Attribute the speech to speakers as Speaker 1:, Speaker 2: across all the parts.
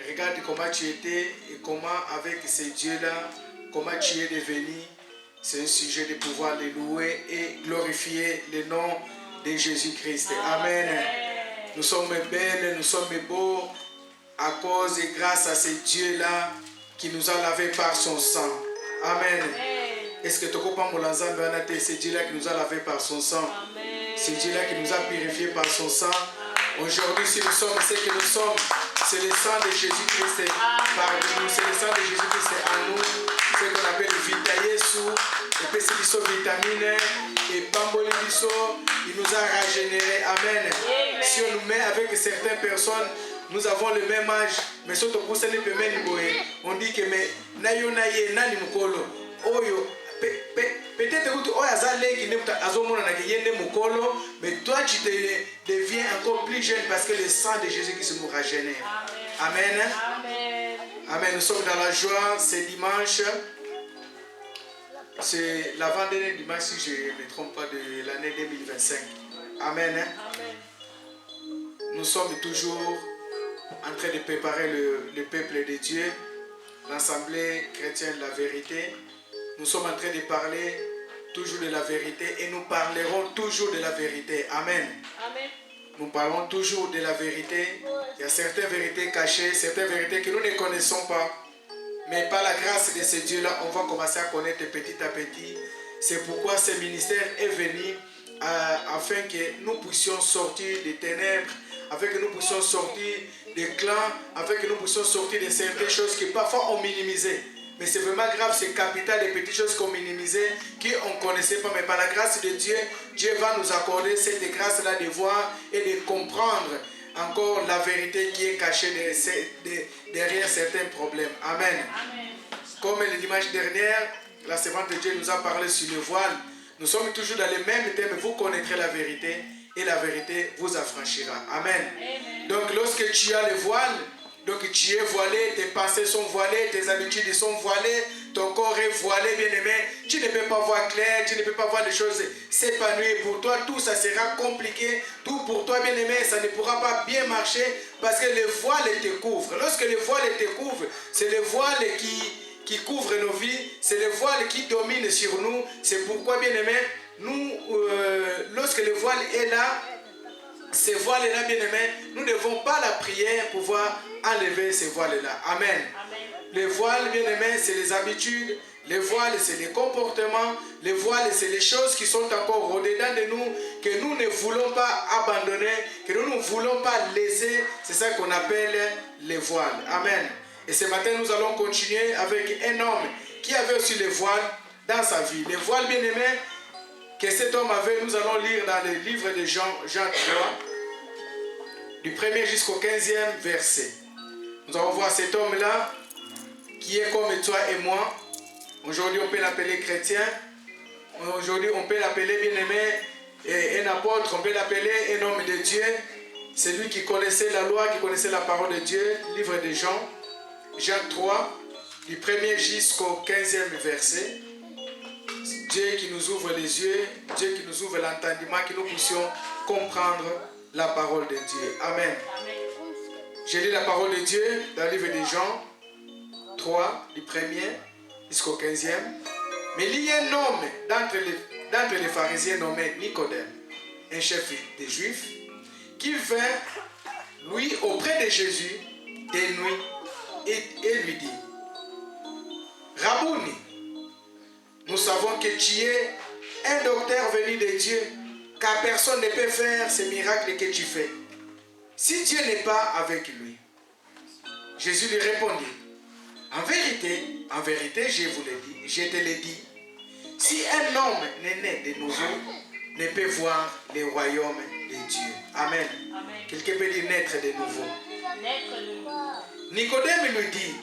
Speaker 1: Regarde comment tu étais et comment avec ces dieux-là, comment tu es devenu. C'est un sujet de pouvoir les louer et glorifier le nom de Jésus-Christ. Amen. Nous sommes belles, nous sommes beaux à cause et grâce à ce Dieu-là qui nous a lavés par son sang. Amen. Est-ce que tu comprends mon ensemble? C'est Dieu-là qui nous a lavés par son sang. C'est Dieu-là qui nous a purifiés par son sang. Aujourd'hui, si nous sommes ce que nous sommes, c'est le sang de Jésus-Christ parmi nous. C'est le sang de Jésus-Christ en nous. Ce qu'on appelle Vita Yesu. Et puis c'est l'issue vitamine. Et Pamboli Bisso, il nous a régénérés. Amen. Si on nous met avec certaines personnes, nous avons le même âge. Mais surtout pour ça, on dit que nayo naye nani mukolo. Oyo. Peut-être mais toi tu deviens encore plus jeune parce que le sang de Jésus qui se nous régénère. Amen. Amen. Amen. Nous sommes dans la joie, c'est dimanche. C'est l'avant-dernier dimanche, si je ne me trompe pas, de l'année 2025. Amen. Amen. Nous sommes toujours en train de préparer le peuple de Dieu, l'Assemblée chrétienne de la vérité. Nous sommes en train de parler toujours de la vérité et nous parlerons toujours de la vérité. Amen. Amen. Nous parlons toujours de la vérité. Il y a certaines vérités cachées, certaines vérités que nous ne connaissons pas. Mais par la grâce de ce Dieu-là, on va commencer à connaître petit à petit. C'est pourquoi ce ministère est venu afin que nous puissions sortir des ténèbres, afin que nous puissions sortir des clans, afin que nous puissions sortir de certaines choses que parfois on minimisait. Mais c'est vraiment grave, c'est capital, les petites choses qu'on minimisait, qu'on ne connaissait pas. Mais par la grâce de Dieu, Dieu va nous accorder cette grâce-là de voir et de comprendre encore la vérité qui est cachée derrière certains problèmes. Amen. Amen. Comme le dimanche dernier, la servante de Dieu nous a parlé sur le voile. Nous sommes toujours dans les mêmes thèmes. Vous connaîtrez la vérité et la vérité vous affranchira. Amen. Amen. Donc lorsque tu as le voile, donc tu es voilé, tes pensées sont voilées, tes habitudes sont voilées, ton corps est voilé, bien-aimé. Tu ne peux pas voir clair, tu ne peux pas voir les choses s'épanouir. Pour toi, tout ça sera compliqué. Tout pour toi, bien-aimé, ça ne pourra pas bien marcher parce que le voile te couvre. Lorsque le voile te couvre, c'est le voile qui couvre nos vies, c'est le voile qui domine sur nous. C'est pourquoi, bien-aimé, nous, lorsque le voile est là, ces voiles-là, bien-aimés, nous ne devons pas la prière pour pouvoir enlever ces voiles-là. Amen. Amen. Les voiles, bien-aimés, c'est les habitudes. Les voiles, c'est les comportements. Les voiles, c'est les choses qui sont encore au-dedans de nous, que nous ne voulons pas abandonner, que nous ne voulons pas laisser. C'est ça qu'on appelle les voiles. Amen. Et ce matin, nous allons continuer avec un homme qui avait aussi les voiles dans sa vie. Les voiles, bien-aimés, que cet homme avait, nous allons lire dans le livre de Jean 3, du 1er jusqu'au 15e verset. Nous allons voir cet homme-là, qui est comme toi et moi. Aujourd'hui, on peut l'appeler chrétien. Aujourd'hui, on peut l'appeler bien-aimé, un apôtre. On peut l'appeler un homme de Dieu. C'est lui qui connaissait la loi, qui connaissait la parole de Dieu. Livre de Jean 3, du 1er jusqu'au 15e verset. Dieu qui nous ouvre les yeux, Dieu qui nous ouvre l'entendement, que nous puissions comprendre la parole de Dieu. Amen. J'ai lu la parole de Dieu dans le livre de Jean 3, du 1er jusqu'au 15e. Mais il y a un homme d'entre les pharisiens nommé Nicodème, un chef des Juifs, qui vint, lui, auprès de Jésus, des nuits, et lui dit: Rabouni, nous savons que tu es un docteur venu de Dieu, car personne ne peut faire ces miracles que tu fais si Dieu n'est pas avec lui. Jésus lui répondit: en vérité, je te le dis, si un homme n'est né de nouveau, ne peut voir le royaume de Dieu. Amen. Amen. Quelqu'un peut dire naître de nouveau. Nicodème lui dit: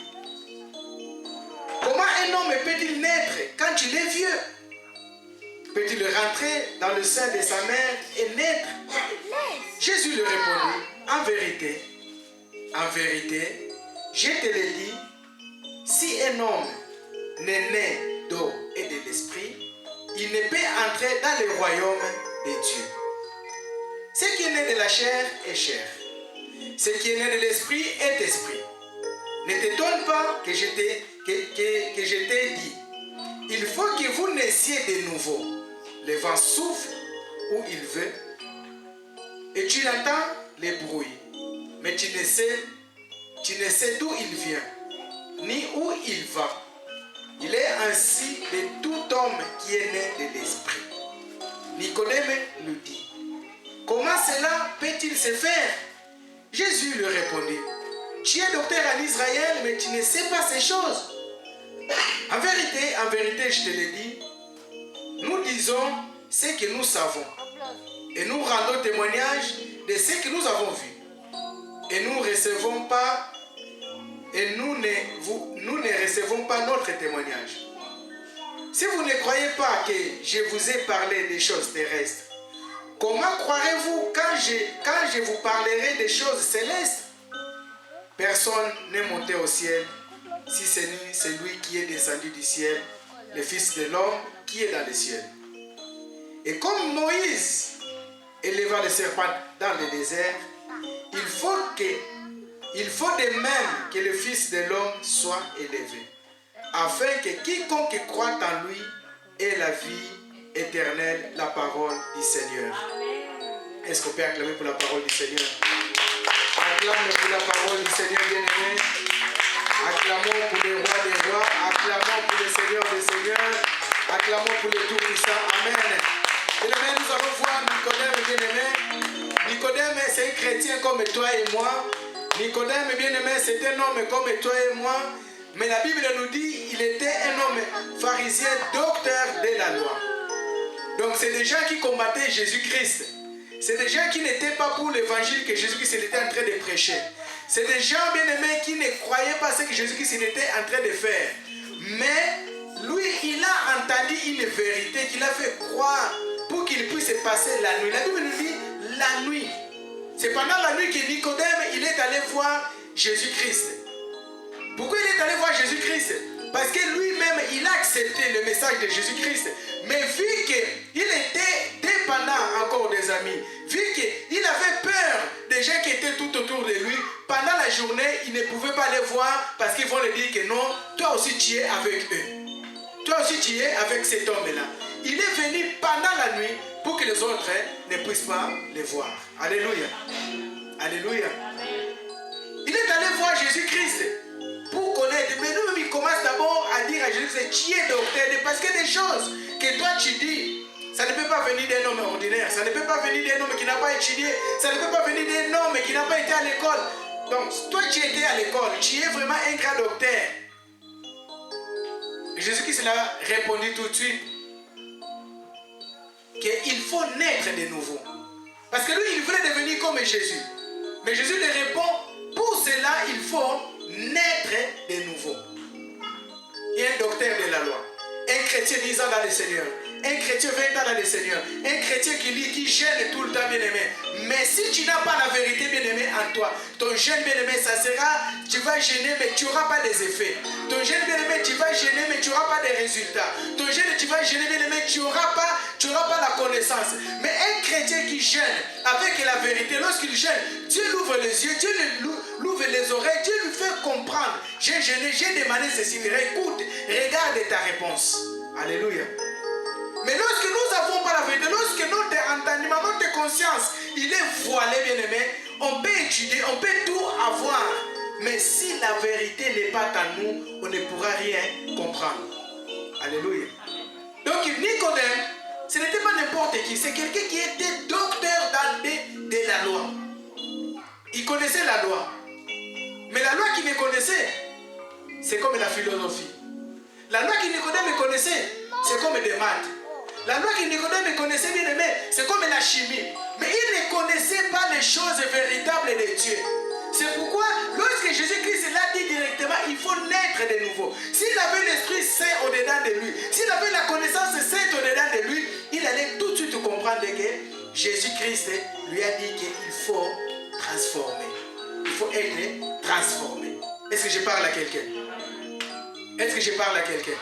Speaker 1: comment un homme peut-il naître quand il est vieux? Peut-il rentrer dans le sein de sa mère et naître? Jésus lui répondit: en vérité, je te le dis, si un homme n'est né d'eau et de l'esprit, il ne peut entrer dans le royaume de Dieu. Ce qui est né de la chair est chair, ce qui est né de l'esprit est esprit. Ne t'étonne pas que je t'ai dit. Il faut que vous naissiez de nouveau. Le vent souffle où il veut et tu entends les bruits, mais tu ne sais d'où il vient, ni où il va. Il est ainsi de tout homme qui est né de l'esprit. Nicodème lui dit, comment cela peut-il se faire? Jésus lui répondit, tu es docteur en Israël, mais tu ne sais pas ces choses. En vérité, je te le dis, nous disons ce que nous savons et nous rendons témoignage de ce que nous avons vu. Et nous ne recevons pas notre témoignage. Si vous ne croyez pas que je vous ai parlé des choses terrestres, comment croirez-vous quand je vous parlerai des choses célestes? Personne n'est monté au ciel, si ce n'est celui qui est descendu du ciel, le Fils de l'homme qui est dans le ciel. Et comme Moïse éleva le serpent dans le désert, il faut de même que le Fils de l'homme soit élevé, afin que quiconque croit en lui ait la vie éternelle, la parole du Seigneur. Est-ce qu'on peut acclamer pour la parole du Seigneur? Acclamons pour la parole du Seigneur bien-aimé. Acclamons pour le roi des rois. Acclamons pour le Seigneur des seigneurs. Acclamons pour le Tout-Puissant. Amen. Bien-aimé, nous allons voir Nicodème bien-aimé. Nicodème, c'est un chrétien comme toi et moi. Nicodème bien-aimé, c'est un homme comme toi et moi. Mais la Bible nous dit qu'il était un homme pharisien, docteur de la loi. Donc c'est des gens qui combattaient Jésus-Christ. C'est des gens qui n'étaient pas pour l'évangile que Jésus-Christ était en train de prêcher. C'est des gens bien-aimés qui ne croyaient pas ce que Jésus-Christ était en train de faire. Mais lui, il a entendu une vérité qu'il a fait croire pour qu'il puisse passer la nuit. La Bible nous dit la nuit. C'est pendant la nuit que Nicodème, il est allé voir Jésus-Christ. Pourquoi il est allé voir Jésus-Christ? Parce que lui-même, il a accepté le message de Jésus-Christ. Mais vu qu'il était dépendant encore des amis, vu qu'il avait peur des gens qui étaient tout autour de lui, pendant la journée, il ne pouvait pas les voir parce qu'ils vont lui dire que non, toi aussi tu es avec eux. Toi aussi tu es avec cet homme-là. Il est venu pendant la nuit pour que les autres ne puissent pas les voir. Alléluia. Alléluia. Il est allé voir Jésus-Christ pour connaître. Mais nous, il commence d'abord à dire à Jésus, tu es docteur, parce que des choses que toi tu dis, ça ne peut pas venir d'un homme ordinaire, ça ne peut pas venir d'un homme qui n'a pas étudié, ça ne peut pas venir d'un homme qui n'a pas été à l'école. Donc, toi tu étais à l'école, tu es vraiment un grand docteur. Jésus-Christ a répondu tout de suite qu'il faut naître de nouveau. Parce que lui, il voulait devenir comme Jésus. Mais Jésus lui répond, pour cela, il faut naître de nouveau. Et un docteur de la loi, un chrétien 10 ans dans le Seigneur, un chrétien 20 ans dans le Seigneur, un chrétien qui lit, qui gêne tout le temps, bien-aimé. Mais si tu n'as pas la vérité, bien-aimé, en toi, ton jeûne, bien-aimé, ça sera, tu vas gêner, mais tu n'auras pas des effets. Ton jeûne, bien-aimé, tu vas gêner, mais tu n'auras pas des résultats. Ton jeûne, tu vas gêner, bien-aimé, tu n'auras pas la connaissance. Mais un chrétien qui gêne avec la vérité, lorsqu'il gêne, Dieu l'ouvre les yeux, Dieu l'ouvre les oreilles, Dieu lui fait comprendre. J'ai gêné, j'ai demandé ceci. Écoute, regarde ta réponse. Alléluia. Mais lorsque nous n'avons pas la vérité, lorsque notre entendement, notre conscience, il est voilé, bien-aimé, on peut étudier, on peut tout avoir. Mais si la vérité n'est pas en nous, on ne pourra rien comprendre. Alléluia. Donc Nicodème, ce n'était pas n'importe qui, c'est quelqu'un qui était docteur de la loi. Il connaissait la loi. Mais la loi qu'il ne connaissait, c'est comme la philosophie. La loi qu'il Nicodème connaissait, c'est comme des maths. La loi que Nicodème connaissait bien aimé, c'est comme la chimie. Mais il ne connaissait pas les choses véritables de Dieu. C'est pourquoi, lorsque Jésus-Christ l'a dit directement, il faut naître de nouveau. S'il avait l'Esprit Saint au-dedans de lui, s'il avait la connaissance sainte au-dedans de lui, il allait tout de suite comprendre que Jésus-Christ lui a dit qu'il faut transformer. Il faut être transformé. Est-ce que je parle à quelqu'un? Est-ce que je parle à quelqu'un?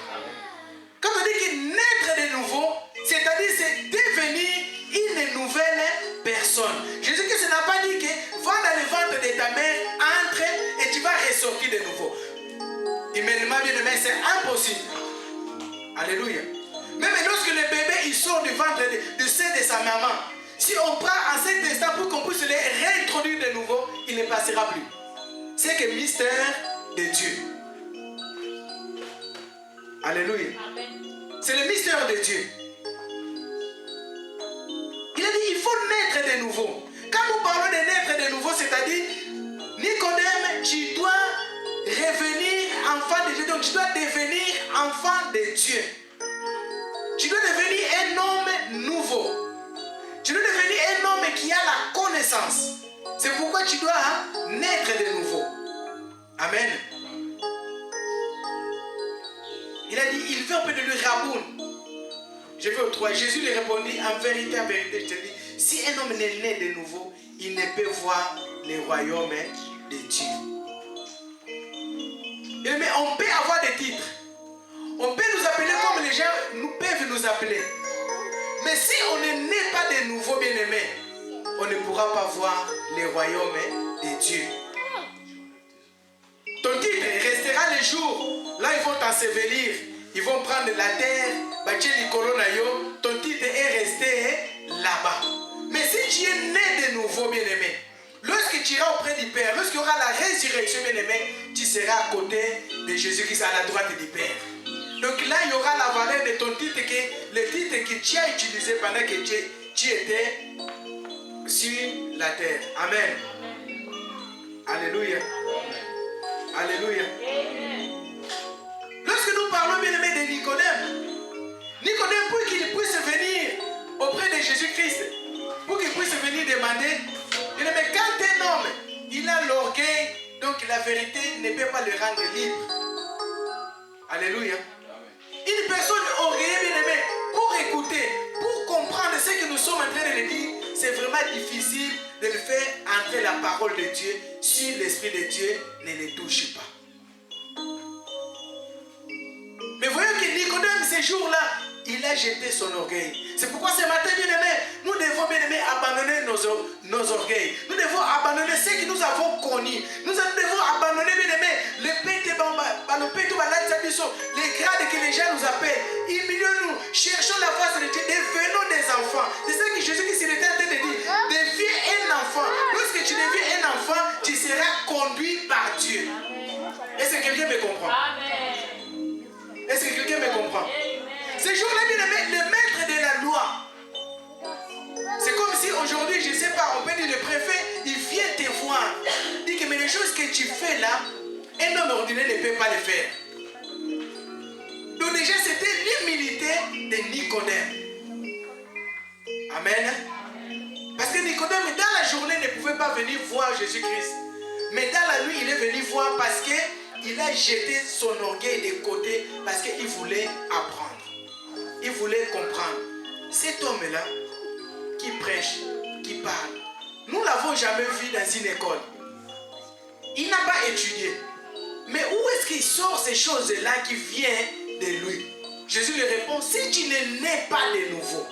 Speaker 1: Quand on dit que naître de nouveau, c'est-à-dire c'est devenir une nouvelle personne. Jésus-Christ n'a pas dit que va dans le ventre de ta Alléluia. Même lorsque le bébé il sort du ventre de sein de sa maman, si on prend un cet instant pour qu'on puisse le réintroduire de nouveau, il ne passera plus. C'est que mystère de Dieu. Alléluia. C'est le mystère de Dieu. Il a dit il faut naître de nouveau. Quand nous parlons de naître de nouveau, c'est-à-dire Nicodème, tu dois revenir enfant de Dieu. Donc tu dois devenir enfant de Dieu. Tu dois devenir un homme nouveau. Tu dois devenir un homme qui a la connaissance. C'est pourquoi tu dois naître de nouveau. Amen. Il a dit, il veut un peu de lui raboun. Je vais au 3. Jésus lui répondit, en vérité, je te dis, si un homme n'est né de nouveau, il ne peut voir le royaume de Dieu. Mais on peut avoir des titres. On peut nous appeler comme les gens peuvent nous appeler. Mais si on ne naît pas de nouveau bien-aimé, on ne pourra pas voir le royaume de Dieu. Ton titre restera les jours. Là, ils vont t'ensevelir. Ils vont prendre la terre. Ton titre est resté là-bas. Mais si tu es né de nouveau, bien-aimé, lorsque tu iras auprès du Père, lorsqu'il y aura la résurrection, bien-aimé, tu seras à côté de Jésus-Christ à la droite du Père. Donc là, il y aura la valeur de ton titre, le titre que tu as utilisé pendant que tu étais sur la terre. Amen. Alléluia. Alléluia. Lorsque nous parlons bien aimé de Nicodème, pour qu'il puisse venir auprès de Jésus-Christ, pour qu'il puisse venir demander, mais quand un homme, il a l'orgueil, donc la vérité ne peut pas le rendre libre. Alléluia. Une personne orgueilleuse, bien aimée, pour écouter, pour comprendre ce que nous sommes en train de le dire, c'est vraiment difficile de le faire entrer la parole de Dieu si l'Esprit de Dieu ne les touche pas. Mais voyons que Nicodème, ces jours-là, il a jeté son orgueil. C'est pourquoi ce matin, bien aimé, nous devons, bien aimé, abandonner nos orgueils. Nous devons abandonner ce que nous avons connu. Nous devons abandonner, bien aimé, les grades que les gens nous appellent. Humilions-nous, cherchons la face de Dieu, devenons des enfants. C'est ça que Jésus-Christ était en train de dire. Deviens un enfant. Lorsque tu deviens un enfant, tu seras conduit par Dieu. Est-ce que quelqu'un me comprend? Est-ce que quelqu'un me comprend? Ce jour-là, bien aimé, le maître de la loi, c'est comme si aujourd'hui, je ne sais pas, on peut dire le préfet, il vient te voir. Il dit que mais les choses que tu fais là, un homme ordinaire ne peut pas les faire. Donc déjà, c'était l'humilité de Nicodème. Amen. Parce que Nicodème, dans la journée, ne pouvait pas venir voir Jésus-Christ. Mais dans la nuit, il est venu voir parce qu'il a jeté son orgueil de côté, parce qu'il voulait apprendre. Il voulait comprendre. Cet homme-là, qui prêche, qui parle, nous ne l'avons jamais vu dans une école. Il n'a pas étudié. Mais où est-ce qu'il sort ces choses-là qui viennent de lui? Jésus lui répond, si tu ne nais pas de nouveau.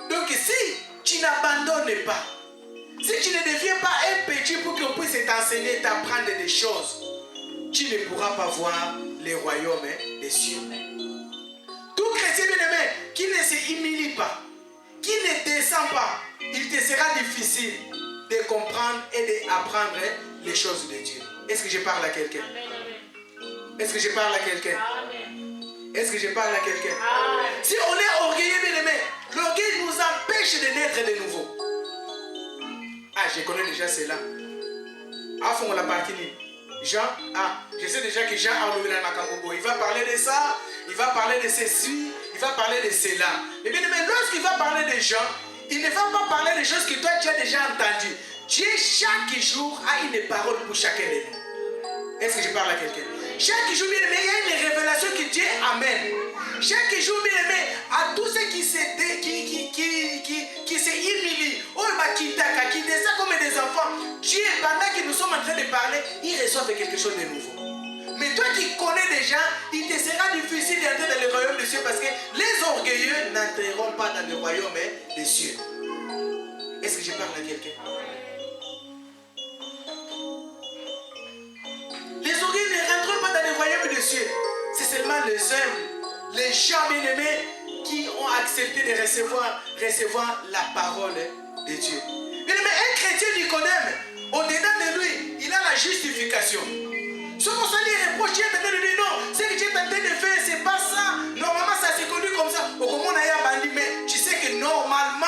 Speaker 1: Donc si tu n'abandonnes pas, si tu ne deviens pas un petit pour qu'on puisse t'enseigner, t'apprendre des choses, tu ne pourras pas voir les royaumes des cieux. Tout chrétien bien-aimé qui ne se humilie pas, qui ne descend pas, il te sera difficile de comprendre et d'apprendre les choses de Dieu. Est-ce que je parle à quelqu'un? Est-ce que je parle à quelqu'un? Est-ce que je parle à quelqu'un? Si on est orgueilleux, bien-aimé, l'orgueil nous empêche de naître de nouveau. Ah, je connais déjà cela. À fond, la partie Jean, je sais déjà que Jean a ouvert la Makambobo. Il va parler de ça, il va parler de ceci, il va parler de cela. Mais bien aimé, lorsqu'il va parler de Jean, il ne va pas parler des choses que toi tu as déjà entendues. Dieu chaque jour a une parole pour chacun de nous. Est-ce que je parle à quelqu'un? Chaque jour, bien aimé, il y a une révélation que Dieu amène. Chaque jour, bien aimé, à tous ceux qui se humilient, qui descendent comme des enfants, Dieu, pendant que nous sommes en train de parler, ils reçoivent quelque chose de nouveau. Mais toi qui connais déjà, il te sera difficile d'entrer dans le royaume des cieux parce que les orgueilleux n'entreront pas dans le royaume des cieux. Est-ce que je parle à quelqu'un? Les orgueilleux ne rentrent pas dans le royaume des cieux. C'est seulement les gens bien-aimés qui ont accepté de recevoir la parole de Dieu. Bien-aimé, un chrétien Nicodème, au-dedans de lui, il a la justification. Ce qu'on s'est dit, reproche, Dieu est en train de dire non, ce que Dieu est en train de faire, c'est pas ça. Normalement, ça s'est conduit comme ça. Au comment on a dit, mais tu sais que normalement,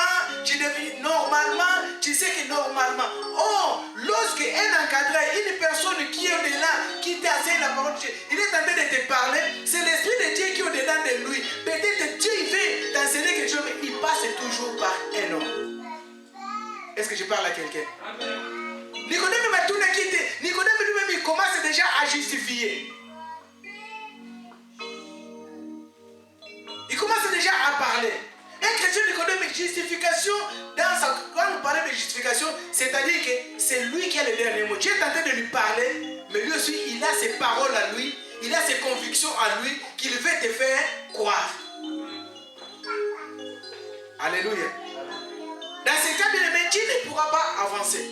Speaker 1: oh, lorsque un encadré, une personne qui est au-delà, qui t'enseigne la parole de Dieu, il est en train de te parler, c'est l'Esprit de Dieu qui est au-dedans de lui. Peut-être Dieu, il veut t'enseigner quelque chose, mais il passe toujours par un homme. Est-ce que je parle à quelqu'un? Nicodème m'a tout quitté. Nicodème lui-même, il commence déjà à justifier. Il commence déjà à parler. Un chrétien Nicodème, justification, quand on parle de justification, c'est-à-dire que c'est lui qui a le dernier mot. Dieu est en train de lui parler, mais lui aussi, il a ses paroles à lui, il a ses convictions à lui, qu'il veut te faire croire. Alléluia. Dans ce cas, bien aimé, tu ne pourras pas avancer.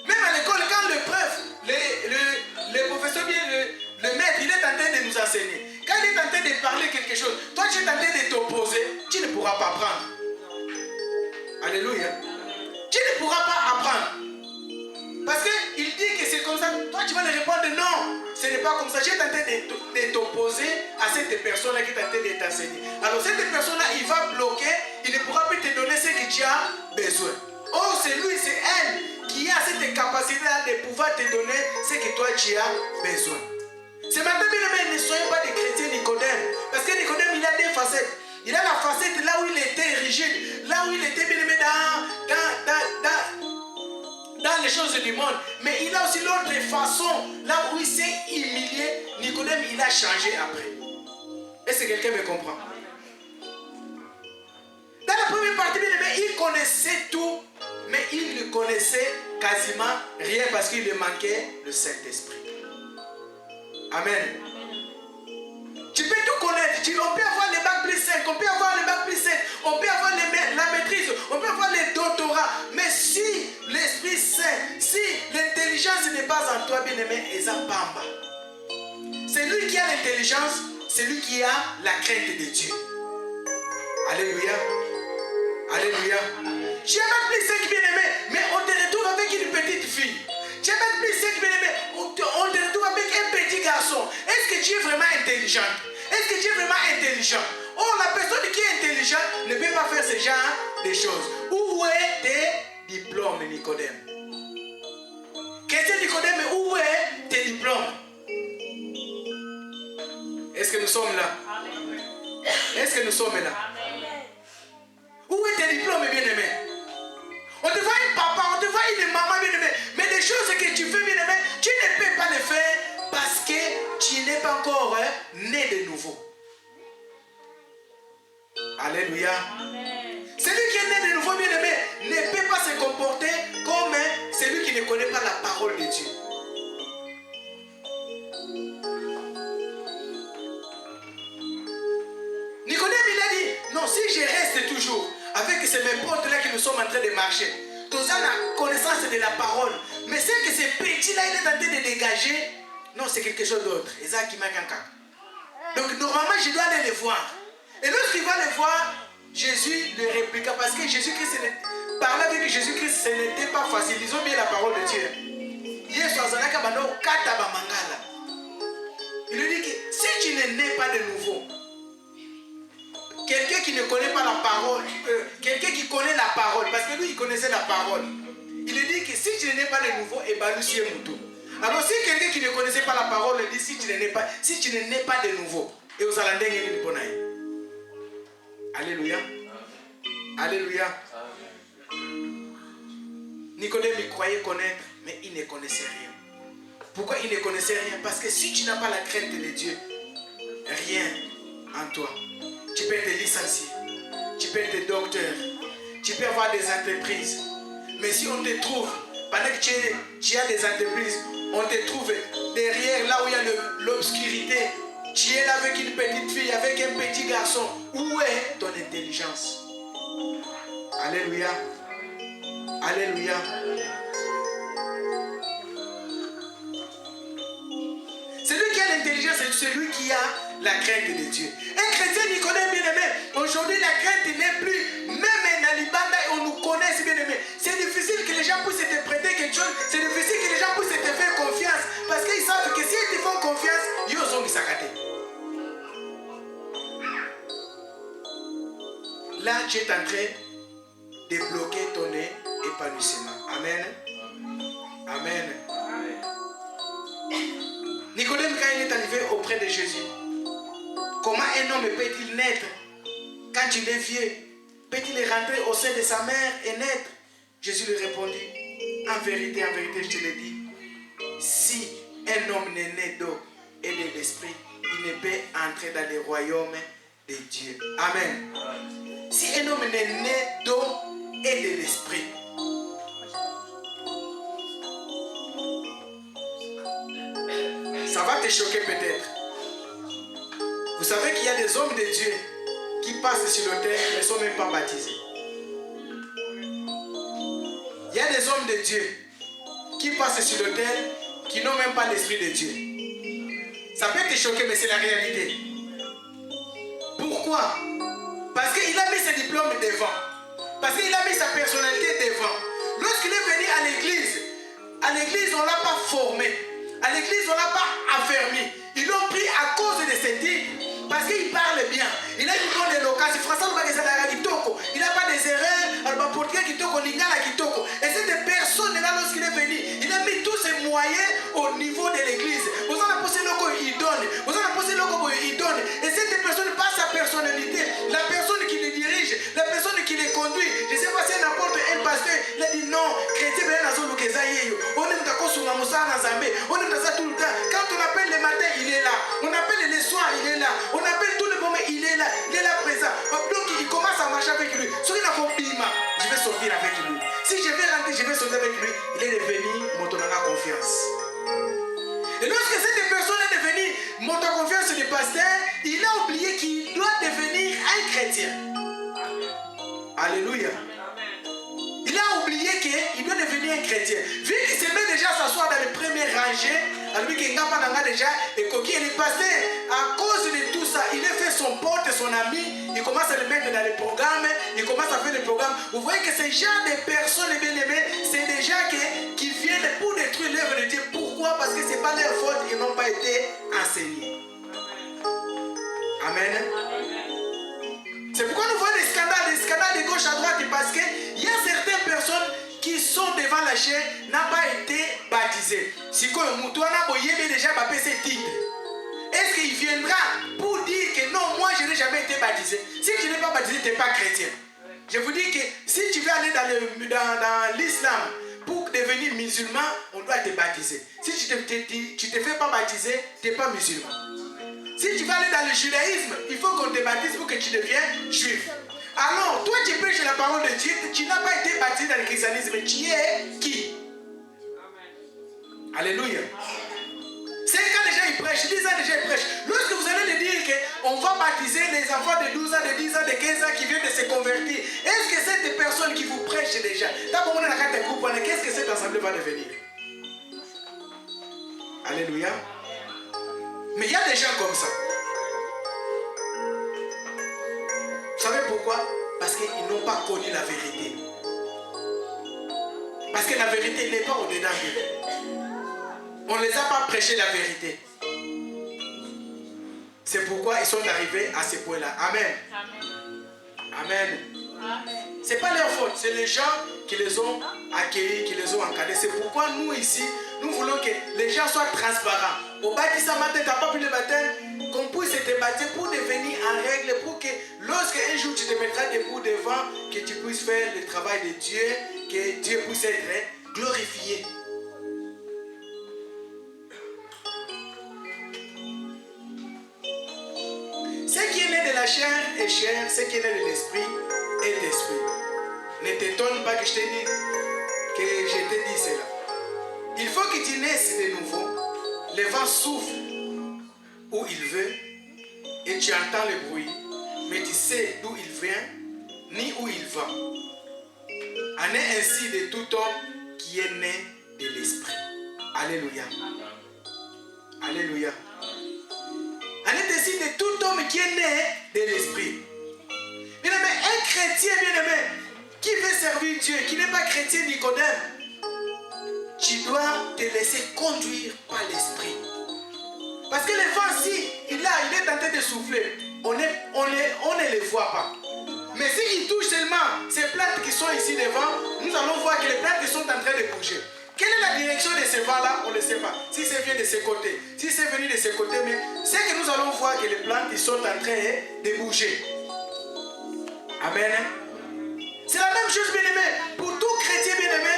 Speaker 1: Même à l'école, quand le prof, le professeur, bien le maître, il est en train de nous enseigner. Quand il est en train de parler quelque chose, toi tu es en train de t'opposer, tu ne pourras pas apprendre. Alléluia. Tu ne pourras pas apprendre. Parce qu'il dit que c'est comme ça. Toi tu vas lui répondre non, ce n'est pas comme ça. Tu es en train de t'opposer à cette personne-là qui est en train de t'enseigner. Alors cette personne-là, il va bloquer, il ne pourra plus te donner ce que tu as besoin. Oh, c'est lui, c'est elle qui a cette capacité-là de pouvoir te donner ce que toi tu as besoin. C'est maintenant, bien aimé, ne soyez pas des chrétiens Nicodème. Parce que Nicodème, il a deux facettes. Il a la facette là où il était rigide, là où il était bien aimé dans les choses du monde. Mais il a aussi l'autre façon, là où il s'est humilié. Nicodème, il a changé après. Est-ce que quelqu'un me comprend? Dans la première partie, bien aimé, il connaissait tout, mais il ne connaissait quasiment rien parce qu'il lui manquait le Saint-Esprit. Amen. Tu peux tout connaître. On peut avoir le bac plus 5, on peut avoir le bac plus 7, on peut avoir la maîtrise, on peut avoir le doctorat. Mais si l'Esprit Saint, si l'intelligence n'est pas en toi, bien aimé, Eza Pamba. C'est lui qui a l'intelligence, c'est lui qui a la crainte de Dieu. Alléluia. Alléluia. Tu as bac plus 5, bien aimé, mais on te retrouve avec une petite fille. Tu as bac plus 5, bien aimé, on te retrouve avec un petit garçon. Est-ce que tu es vraiment intelligent? Est-ce que tu es vraiment intelligent? Oh, la personne qui est intelligente ne peut pas faire ce genre de choses. Où est tes diplômes, Nicodème? Qu'est-ce que Nicodème, où est tes diplômes? Est-ce que nous sommes là? Est-ce que nous sommes là? Où est tes diplômes, bien-aimé? On te voit un papa, on te voit une maman, bien-aimé. Mais les choses que tu fais, bien-aimé, tu ne peux pas les faire parce que tu n'es pas encore né de nouveau. Alléluia. Celui qui est né de nouveau, bien-aimé, ne peut pas se comporter comme celui qui ne connaît pas la parole de Dieu. Nicodème, il a dit, non, si je reste toujours avec ces mes potes là qui nous sommes en train de marcher, tous ça la connaissance de la parole, mais c'est que ces petits là il est en train de dégager, non, c'est quelque chose d'autre. Donc normalement je dois aller les voir. Et lorsqu'il va les voir, Jésus le répliqua parce que Jésus-Christ, parler avec Jésus-Christ, ce n'était pas facile. Ils ont bien la parole de Dieu. Il lui dit que si tu ne nais pas de nouveau, quelqu'un qui ne connaît pas la parole, quelqu'un qui connaît la parole, parce que lui il connaissait la parole, il lui dit que si tu ne nais pas de nouveau, et ben lui c'est mouton. Alors si quelqu'un qui ne connaissait pas la parole dit si tu ne nais pas de nouveau, et aux Alandais il dit Alléluia. Alléluia. Nicodème il croyait connaître, mais il ne connaissait rien. Pourquoi il ne connaissait rien? Parce que si tu n'as pas la crainte de Dieu, rien en toi. Tu peux être licencié, tu peux être docteur, tu peux avoir des entreprises. Mais si on te trouve, pendant que tu as des entreprises, on te trouve derrière là où il y a l'obscurité, tu es là avec une petite fille, avec un petit garçon. Où est ton intelligence? Alléluia. Alléluia. Celui qui a l'intelligence, c'est celui qui a la crainte de Dieu. Un chrétien Nicodème bien-aimé, aujourd'hui la crainte n'est plus, même dans l'Ibanda, on nous connaît, bien-aimé. C'est difficile que les gens puissent te prêter quelque chose, c'est difficile que les gens puissent te faire confiance, parce qu'ils savent que si ils te font confiance, ils ont s'accater. Là, tu es en train de bloquer ton épanouissement. Amen. Amen. Nicodème, quand il est arrivé auprès de Jésus, comment un homme peut-il naître quand il est vieux? Peut-il rentrer au sein de sa mère et naître? Jésus lui répondit, en vérité, je te le dis, si un homme n'est né d'eau et de l'esprit, il ne peut entrer dans le royaume de Dieu. Amen. Si un homme n'est né d'eau et de l'esprit, ça va te choquer peut-être. Vous savez qu'il y a des hommes de Dieu qui passent sur le terre et ne sont même pas baptisés. Il y a des hommes de Dieu qui passent sur le terre qui n'ont même pas l'esprit de Dieu. Ça peut te choquer, mais c'est la réalité. Pourquoi? Parce qu'il a mis ses diplômes devant. Parce qu'il a mis sa personnalité devant. Lorsqu'il est venu à l'église, on ne l'a pas formé. À l'église, on ne l'a pas affermi. Ils l'ont pris à cause de ses titres. Parce qu'il parle bien. Il a une bonne éloquence. Il n'a pas des erreurs. Et cette personne-là, lorsqu'il est venu, il a mis tous ses moyens au niveau de l'église. Vous en avez posé le coup, il donne. Vous en avez posé le coup, il donne. Et cette personne, par sa personnalité, la personne qui le dirige, la personne qui le conduit, je ne sais pas si n'importe un pasteur, il a dit non, chrétien, on aime tout le temps. Quand on appelle le matin, il est là. On appelle le soir, il est là. On appelle tout le moment, il est là. Il est là présent. Donc il commence à marcher avec lui. Si il a fait bima, je vais sortir avec lui. Si je vais rentrer, je vais sortir avec lui. Il est devenu mon confiance. Et lorsque cette personne est devenue mon confiance du pasteur, il a oublié qu'il doit devenir un chrétien. Alléluia. Il a oublié qu'il doit devenir un chrétien. Vu qu'il se met déjà à s'asseoir dans les premières rangées, alors qu'il n'a déjà et qu'il est passé à cause de tout ça, il a fait son pote, son ami, il commence à le mettre dans les programmes, il commence à faire des programmes. Vous voyez que ces genre de personnes bien-aimées, c'est des gens qui viennent pour détruire l'œuvre de Dieu. Pourquoi? Parce que ce n'est pas leur faute, ils n'ont pas été enseignés. Amen. C'est pourquoi nous voyons des scandales de gauche à droite, parce qu'il y a certaines personnes qui sont devant la chair, n'ont pas été baptisées. Si quoi, déjà ses titres. Est-ce qu'il viendra pour dire que non, moi je n'ai jamais été baptisé? Si tu n'es pas baptisé, tu n'es pas chrétien. Je vous dis que si tu veux aller dans l'islam pour devenir musulman, on doit te baptiser. Si tu ne te fais pas baptiser, tu n'es pas musulman. Si tu vas aller dans le judaïsme, il faut qu'on te baptise pour que tu deviennes juif. Alors, toi tu prêches la parole de Dieu, tu n'as pas été baptisé dans le christianisme, tu es qui? Alléluia. C'est quand les gens ils prêchent, 10 ans déjà ils prêchent. Lorsque vous allez leur dire qu'on va baptiser les enfants de 12 ans, de 10 ans, de 15 ans qui viennent de se convertir, est-ce que cette personne qui vous prêche déjà, qu'est-ce que cette assemblée va devenir? Alléluia. Mais il y a des gens comme ça. Vous savez pourquoi? Parce qu'ils n'ont pas connu la vérité. Parce que la vérité n'est pas au-dedans d'eux. On ne les a pas prêché la vérité. C'est pourquoi ils sont arrivés à ce point-là. Amen. Amen. Ce n'est pas leur faute. C'est les gens qui les ont accueillis, qui les ont encadrés. C'est pourquoi nous ici, nous voulons que les gens soient transparents. Au baptême matin, tu n'as pas pu le baptême, qu'on puisse te baptiser pour devenir en règle, pour que lorsque un jour tu te mettras debout devant, que tu puisses faire le travail de Dieu, que Dieu puisse être glorifié. Ce qui est né de la chair est chair, ce qui est né de l'esprit est esprit. Ne t'étonne pas que je te dise cela. Il faut que tu naisses de nouveau. Le vent souffle où il veut et tu entends le bruit, mais tu sais d'où il vient ni où il va. En est ainsi de tout homme qui est né de l'esprit. Alléluia. Alléluia. En est ainsi de tout homme qui est né de l'esprit. Bien-aimé, un chrétien, bien-aimé, qui veut servir Dieu, qui n'est pas chrétien Nicodème, tu dois te laisser conduire par l'esprit. Parce que le vent, si il est en train de souffler, on ne les voit pas. Mais s'il touche seulement ces plantes qui sont ici devant, nous allons voir que les plantes qui sont en train de bouger. Quelle est la direction de ce vent-là? On ne le sait pas. Si c'est venu de ce côté, si c'est venu de ce côté, mais c'est que nous allons voir que les plantes ils sont en train de bouger. Amen. C'est la même chose, bien-aimé. Pour tout chrétien, bien-aimé,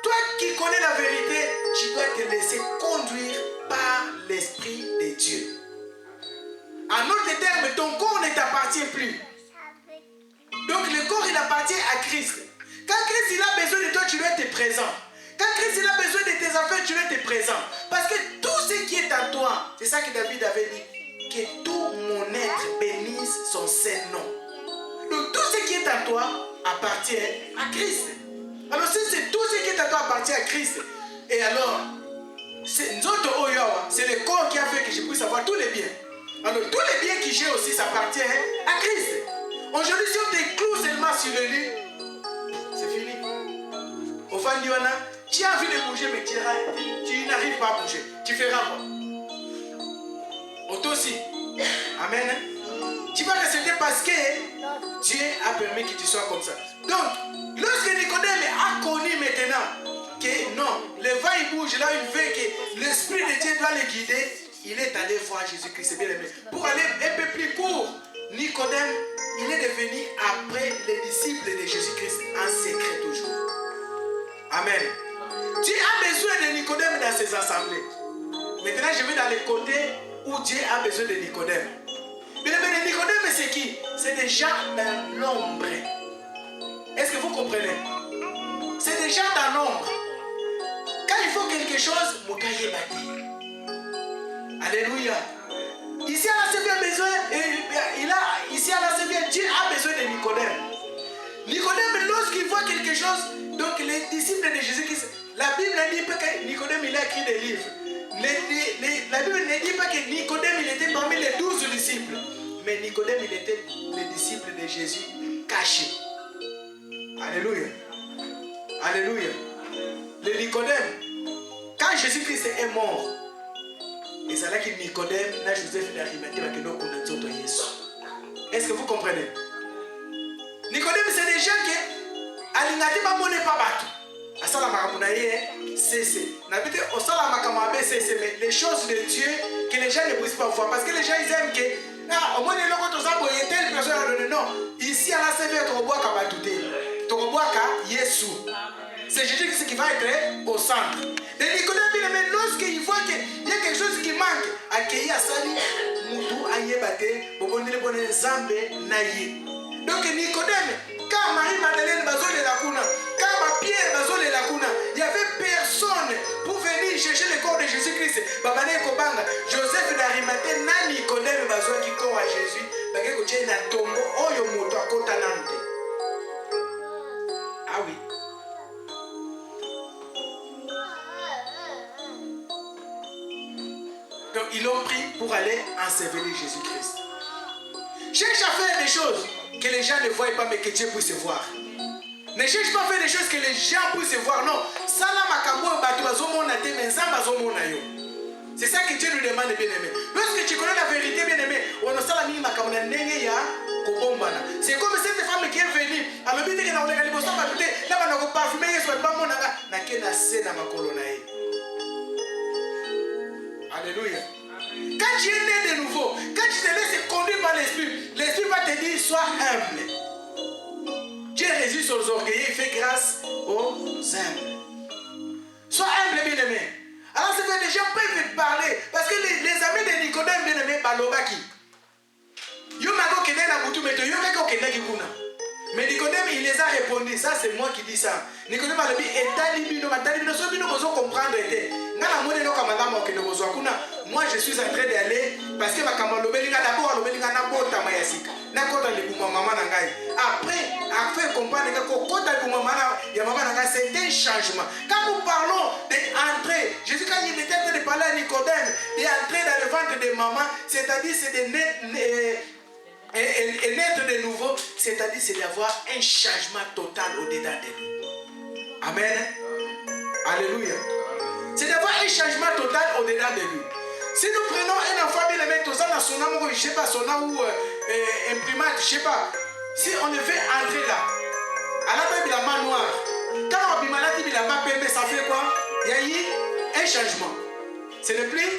Speaker 1: toi qui connais la vérité, tu dois te laisser conduire par l'Esprit de Dieu. En d'autres termes, ton corps ne t'appartient plus. Donc le corps, il appartient à Christ. Quand Christ il a besoin de toi, tu dois être présent. Quand Christ il a besoin de tes affaires, tu dois être présent. Parce que tout ce qui est en toi, c'est ça que David avait dit, que tout mon être bénisse son saint nom. Donc tout ce qui est en toi appartient à Christ. Alors si c'est tout ce qui est en toi appartient à Christ, et alors, c'est le corps qui a fait que je puisse avoir tous les biens. Alors tous les biens que j'ai aussi, ça appartient à Christ. Aujourd'hui, si on te cloue seulement sur le lit, c'est fini. Au fond, tu as envie de bouger, mais tu n'arrives pas à bouger. Tu feras quoi? Auto aussi. Amen. Tu vas rester parce que Dieu a permis que tu sois comme ça. Donc, lorsque Nicodème a connu maintenant que non, le vent il bouge, là il fait que l'Esprit de Dieu doit le guider, il est allé voir Jésus-Christ, bien aimé. Pour aller un peu plus court, Nicodème, il est devenu après les disciples de Jésus-Christ en secret toujours. Amen. Dieu a besoin de Nicodème dans ses assemblées. Maintenant, je vais dans les côtés où Dieu a besoin de Nicodème. Mais Nicodème, c'est qui? C'est des gens dans l'ombre. Est-ce que vous comprenez? C'est des gens dans l'ombre. Quand il faut quelque chose, mon gars est battu. Alléluia. Ici à la CV besoin, ici à la CV, Dieu a besoin de Nicodème. Nicodème, lorsqu'il voit quelque chose, donc les disciples de Jésus-Christ, la Bible ne dit pas que Nicodème il a écrit des livres. La Bible ne dit pas que Nicodème il était parmi les 12 disciples. Mais Nicodème il était le disciple de Jésus caché. Alléluia. Alléluia. Le Nicodème, quand Jésus-Christ est mort, et c'est là que Nicodème, là Joseph d'Arimathée, est-ce que vous comprenez? Nicodème, c'est des gens qui Alingati pas monnaie pas battu. Asala makamunaye, c'est. N'habite au sala makamabé, c'est. Mais les choses de Dieu que les gens ne puissent pas voir. Parce que les gens ils aiment que. Ah, au moins les locaux tous ça, il y a telle personne à donner. Non. Ici à la CV, tu vas kabatouté. Tu vas Yesu. C'est Jésus qui va être au centre. Et Nicodème, lorsqu'il voit qu'il y a quelque chose qui manque, accueillir Sali, Moutou, Ayebate, Bobonne, Zambe, Naye. Donc Nicodème, quand Marie-Madeleine bazole la kuna, quand Pierre bazole la kuna, il n'y avait personne pour venir chercher le corps de Jésus-Christ. Babane Kobanga, Joseph d'Arimathée, na Nicodème bazole qui corps à Jésus, bagé ko tient na tombo, oyo moto akota nante. Ah oui. Donc ils l'ont pris pour aller ensevelir Jésus-Christ. Cherche à faire des choses que les gens ne voient pas, mais que Dieu puisse voir. Ne cherche pas à faire des choses que les gens puissent voir. Non. C'est ça que Dieu nous demande, bien-aimé. Lorsque tu connais la vérité, bien-aimé, c'est comme cette femme qui est venue. Alléluia. Quand tu es né de nouveau, quand tu te laisses conduire par l'Esprit, l'Esprit va te dire sois humble. Dieu résiste aux orgueilleux, il fait grâce aux humbles. Sois humble, bien-aimé. Alors c'est que les gens peuvent te parler. Parce que les amis de Nicodème, bien-aimé, balobaki. Mais Nicodème, il les a répondu. Ça, c'est moi qui dis ça. Nicodème a dit, comprendre. moi je suis en train d'aller parce que ma kamalobelinga d'abord alobelinga na bota mayasika na kota libuma maman nangai. Après afin comprendre que kota libuma maman ya maman nangai c'est un changement. Quand nous parlons d'entrer, Jésus quand il était en train de parler à Nicodème et entrer dans le ventre de maman, c'est-à-dire c'est de naître de nouveau, c'est-à-dire c'est d'avoir un changement total au-dedans de nous. Amen. Alléluia. C'est d'avoir un changement total au-dedans de lui. Si nous prenons un enfant bien aimé, tout ça dans son âme, je ne sais pas, son âme ou imprimante, je ne sais pas. Si on le fait entrer là, à la table, il a main noire. Quand on a dit qu'il a pas payé, ça fait quoi? Il y a eu un changement. Ce n'est plus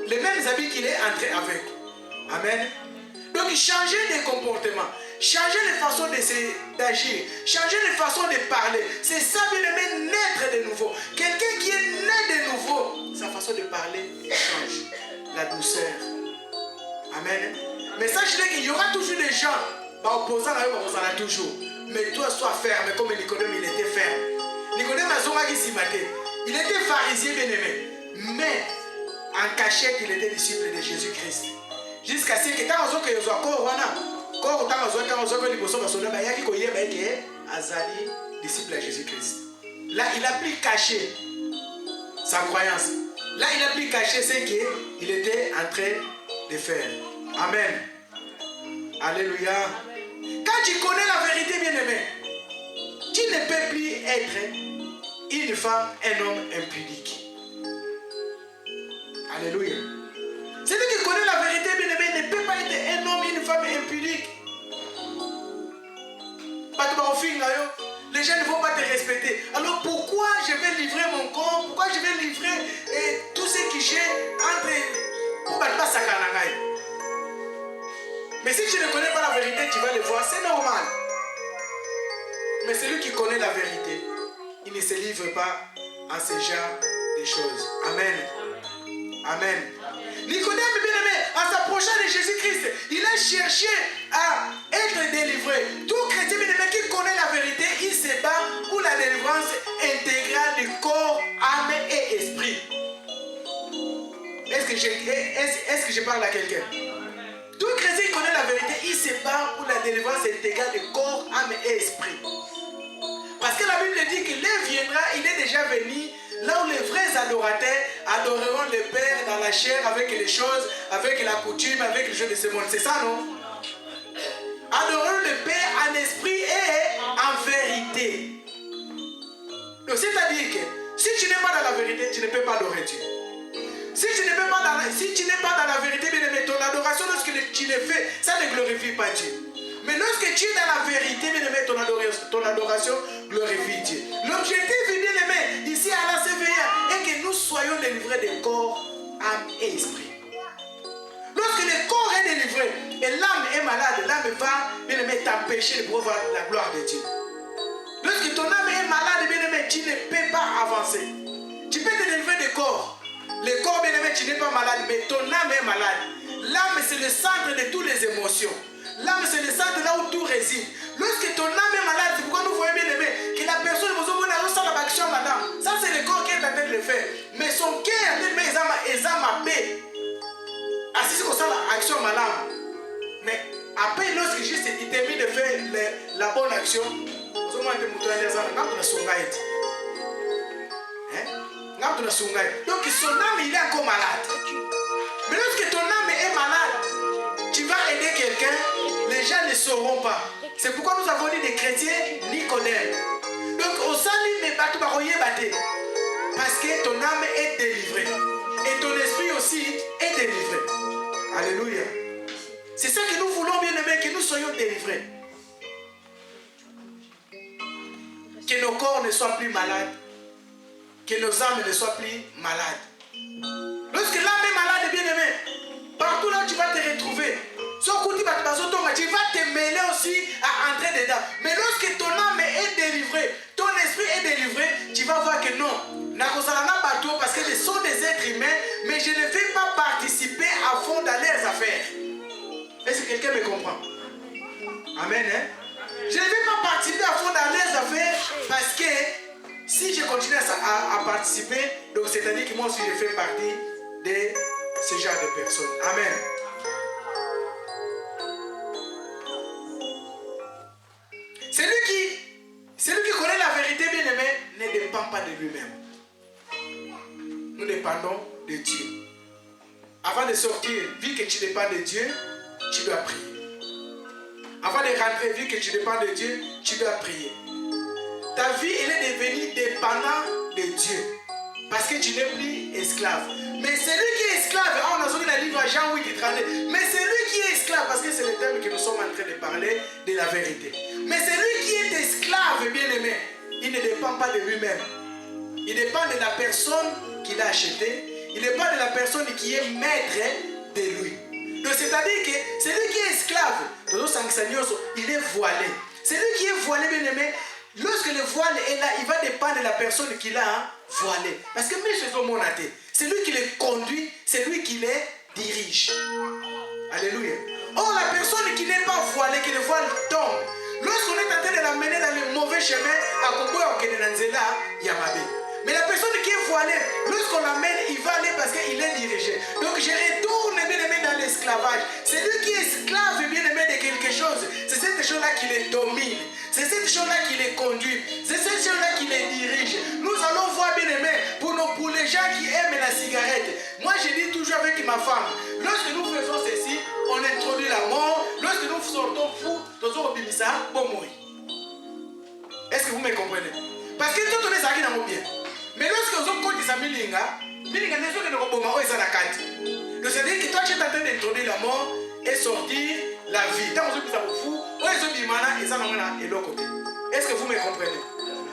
Speaker 1: les mêmes habits qu'il est entré avec. Amen. Donc changer de comportement, changer de façon d'agir, changer de façon de parler. C'est ça bien aimé, naître de nouveau. Quelqu'un qui est né de nouveau, sa façon de parler change. La douceur. Amen. Mais sachez qu'il y aura toujours des gens opposants à eux, on en a toujours. Mais toi sois ferme comme Nicodème, il était ferme. Nicodème a son mari s'y maté. Il était pharisien bien aimé. Mais en cachette, il était disciple de Jésus-Christ. Jusqu'à ce que quand on a encore disciple à Jésus-Christ. Là, il a pu cacher sa croyance. Là, il a pu cacher ce qu'il était en train de faire. Amen. Alléluia. Quand tu connais la vérité, bien-aimé, tu ne peux plus être une femme, un homme impudique. Alléluia. Celui qui connaît la vérité, bien-aimé, ne peut pas être un homme, une femme impudique. Les gens ne vont pas te respecter. Alors pourquoi je vais livrer mon corps? Pourquoi je vais livrer tout ce que j'ai entre... Pour battre sa kanangaï. Mais si tu ne connais pas la vérité, tu vas le voir, c'est normal. Mais celui qui connaît la vérité, il ne se livre pas à ce genre de choses. Amen. Amen. Nicodème, bien-aimé, en s'approchant de Jésus-Christ, il a cherché à être délivré. Tout chrétien, bien-aimé, qui connaît la vérité, il se bat pour la délivrance intégrale du corps, âme et esprit. Est-ce que je parle à quelqu'un? Tout chrétien qui connaît la vérité, il se bat pour la délivrance intégrale du corps, âme et esprit. Parce que la Bible dit qu'il viendra, il est déjà venu là où les vrais adorateurs adoreront le Père dans la chair avec les choses, avec la coutume, avec les choses de ce monde. C'est ça, non? Adoreront le Père en esprit et en vérité. Donc, c'est-à-dire que si tu n'es pas dans la vérité, tu ne peux pas adorer Dieu. Si tu n'es pas dans la vérité, bien aimé, ton adoration, lorsque tu le fais, ça ne glorifie pas Dieu. Mais lorsque tu es dans la vérité, bien aimé, ton adoration glorifie Dieu. L'objectif, bien aimé, ici à la CVA, est que nous soyons délivrés de corps, âme et esprit. Lorsque le corps est délivré et l'âme est malade, l'âme va, bien aimé, t'empêcher de pouvoir voir la gloire de Dieu. Lorsque ton âme est malade, bien aimé, tu ne peux pas avancer. Tu peux te délivrer du corps. Le corps, bien aimé, tu n'es pas malade, mais ton âme est malade. L'âme, c'est le centre de toutes les émotions. L'âme, c'est le centre là où tout réside. Lorsque ton âme est malade, c'est pourquoi nous voyons bien aimé que la personne vous a la action, madame. Ça, c'est le corps qui est en train de le faire. Mais son cœur, il a paix. Assis sur ça, l'action, madame. Mais après, lorsque juste il termine de faire la bonne action, vous avez donc son âme, il est encore malade. Mais lorsque ton âme est malade, tu vas aider quelqu'un, les gens ne sauront pas. C'est pourquoi nous avons dit des chrétiens Nicodème. Donc au salut, mais parce que ton âme est délivrée. Et ton esprit aussi est délivré. Alléluia. C'est ça que nous voulons, bien aimés, que nous soyons délivrés. Que nos corps ne soient plus malades. Que nos âmes ne soient plus malades. Lorsque l'âme est malade, bien aimé, partout là où tu vas te retrouver, tu vas te mêler aussi à entrer dedans. Mais lorsque ton âme est délivrée, ton esprit est délivré, tu vas voir que non, parce que ce sont des êtres humains, mais je ne vais pas participer à fond dans leurs affaires. Est-ce que quelqu'un me comprend? Amen. Hein? Je ne vais pas participer à fond dans leurs affaires parce que si je continue à participer, donc c'est-à-dire que moi aussi je fais partie ce genre de personnes. Amen. Celui qui connaît la vérité, bien aimé, ne dépend pas de lui-même. Nous dépendons de Dieu. Avant de sortir, vu que tu dépends de Dieu, tu dois prier. Avant de rentrer, vu que tu dépends de Dieu, tu dois prier. Ta vie, elle est devenue dépendante de Dieu. Parce que tu n'es plus esclave. Mais celui qui est esclave, on a besoin d'un livre à Jean 8 et 32. Mais celui qui est esclave, parce que c'est le thème que nous sommes en train de parler de la vérité. Mais celui qui est esclave, bien aimé, il ne dépend pas de lui-même. Il dépend de la personne qui l'a acheté. Il dépend de la personne qui est maître de lui. Donc c'est-à-dire que celui qui est esclave, il est voilé. Celui qui est voilé, bien aimé, lorsque le voile est là, il va dépendre de la personne qui l'a voilé. Parce que c'est lui qui les conduit, c'est lui qui les dirige. Alléluia. Or, la personne qui n'est pas voilée, qui le voile tombe, lorsqu'on est en train de l'amener dans le mauvais chemin, à Kobo Yamabe. Mais la personne qui est voilée, lorsqu'on l'amène, il va aller parce qu'il est dirigé. Donc je retourne bien aimé dans l'esclavage. C'est lui qui est esclave bien aimé de quelque chose. C'est cette chose-là qui les domine. C'est cette chose-là qui les conduit. C'est cette chose-là qui les dirige. Nous allons voir bien aimé pour les gens qui aiment la cigarette. Moi je dis toujours avec ma femme, lorsque nous faisons ceci, on introduit la mort. Lorsque nous sortons fous, nous sommes au bon mourir. Est-ce que vous me comprenez? Parce que tout est ça qui n'a pas bien. Mais lorsque vous avez compté ça, milinga n'est pas que nous avons besoin de la carte. Donc c'est-à-dire que toi tu es en train d'introduire la mort et sortir la vie. Tant que vous êtes fou, vous êtes et ça n'a et l'autre côté. Est-ce que vous me comprenez?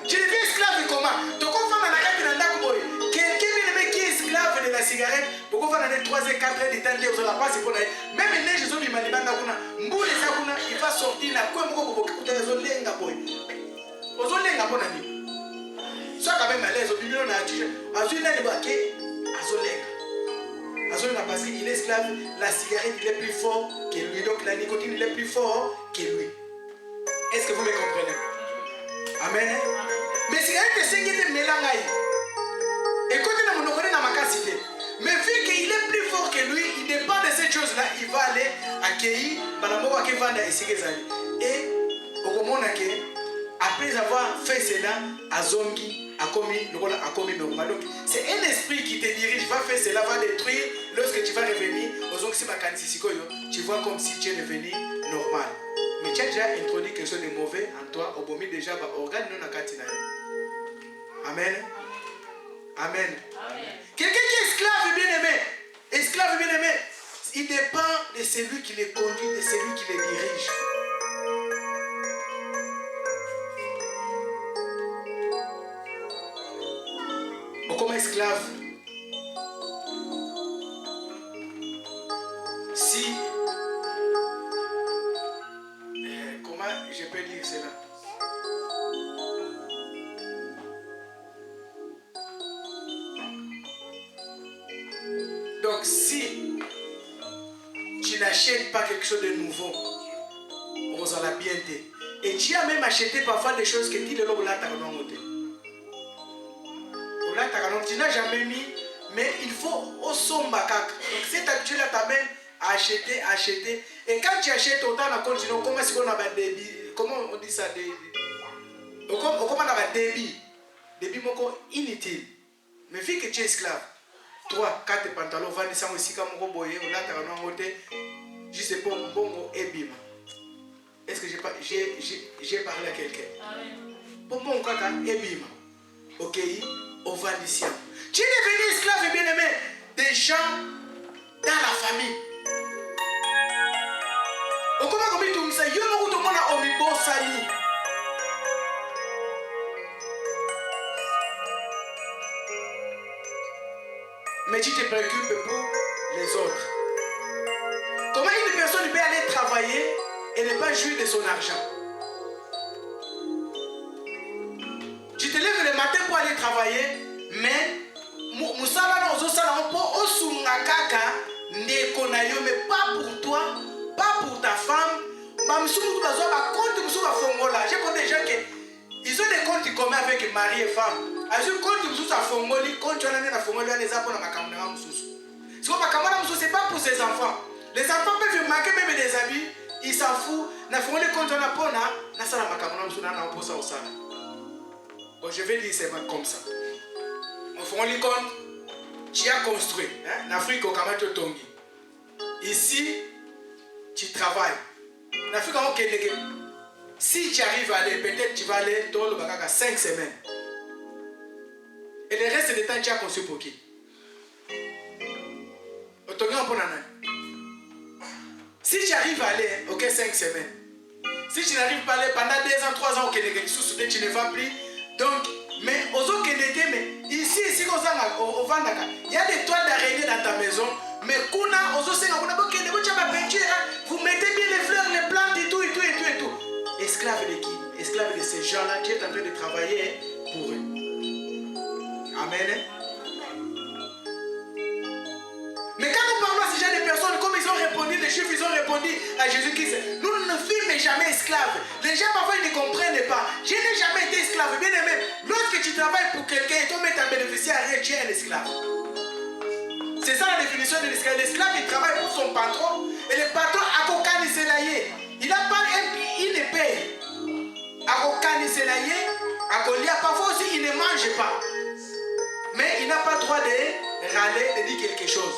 Speaker 1: Tu deviens esclave comment? Donc on va dans la carte de la quelqu'un qui est esclave de la cigarette, pourquoi on va dans les 3 et 4 heures de temps, vous allez passer pour aller. Même les neiges sont bien il va sortir la quoi, soit quand même à l'aise, au milieu, on a dit, parce qu'il est esclave, la cigarette il est plus fort que lui, donc la nicotine il est plus fort que lui. Est-ce que vous me comprenez? Amen. Mais cigarette c'est qui est mélangaï. Écoutez, nous connaissons ma capacité. Mais vu qu'il est plus fort que lui, il dépend de cette chose-là, il va aller accueillir, et au moment après avoir fait cela, Azongi a commis normal. Donc c'est un esprit qui te dirige, va faire cela, va détruire. Lorsque tu vas revenir, tu vois comme si tu es devenu normal. Mais tu as déjà introduit quelque chose de mauvais en toi, au moment déjà, organe non akatina. Amen. Amen. Quelqu'un qui est esclave bien aimé, il dépend de celui qui les conduit, de celui qui les dirige. Comme esclave, si comment je peux dire cela? Donc si tu n'achètes pas quelque chose de nouveau, on s'en a bien été. Et tu as même acheté parfois des choses que tu ne l'as pas noté. Tu n'as jamais mis, mais il faut au sombakak. Donc cette habitude-là t'amène à acheter. Et quand tu achètes, autant on continue. Comment est-ce qu'on a un débit? Comment on dit ça? Comment on a un débit? Débit inutile. Mais vu que tu es esclave, 3, 4 pantalons, va descendre aussi comme on boye, on a ta côté, juste pour un bon ebima. Est-ce que j'ai parlé à quelqu'un? Pour mon kaka ebima. Ok, on va ici. Tu es devenu esclave et bien aimé des gens dans la famille. On commence comme tout ça. Yo no tout le monde a omibo sali. Mais tu te préoccupes pour les autres. Comment une personne peut aller travailler et ne pas jouir de son argent? Tu te lèves le matin pour aller travailler, mais mais pas pour toi, pas pour ta femme. J'ai connu des gens qui ils ont des comptes communs avec mari et femme. Ce n'est pas pour ses enfants. Les enfants peuvent manquer même des habits. Ils s'en foutent. Bon, je vais dire c'est comme ça. On fait les comptes. Tu as construit. En Afrique, au Kamato Tongi. Ici, tu travailles. En Afrique, on Kénéké. Si tu arrives à aller, peut-être tu vas aller dans le Bakaka 5 semaines. Et le reste du temps, tu as construit pour qui? Si tu arrives à aller, ok, 5 semaines. Si tu n'arrives pas à aller pendant 2 ans, 3 ans au Kénéké, tu ne vas plus. Donc, mais aux autres Kénéké, mais ici, au Vandaka, il y a des toiles d'araignée dans ta maison. Mais kuna, aux autres, vous mettez bien les fleurs, les plantes et tout, et tout, et tout, et tout. Esclave de qui? Esclave de ces gens-là qui est en train de travailler pour eux. Amen. Mais quand nous parlons à ces gens de personnes, comme ils ont répondu, les Juifs, ils ont répondu à Jésus-Christ, nous ne fûmes jamais esclaves. Les gens parfois ils ne comprennent pas. Je n'ai jamais été esclave. Bien aimé, lorsque tu travailles pour quelqu'un et tu mets ta bénéficiaire, tu es un esclave. C'est ça la définition de l'esclave. L'esclave, il travaille pour son patron. Et le patron, Akokani Selaye, il n'a pas il ne paye. Akokani Selaye, Akolia, parfois aussi, il ne mange pas. Mais il n'a pas le droit de râler, de dire quelque chose.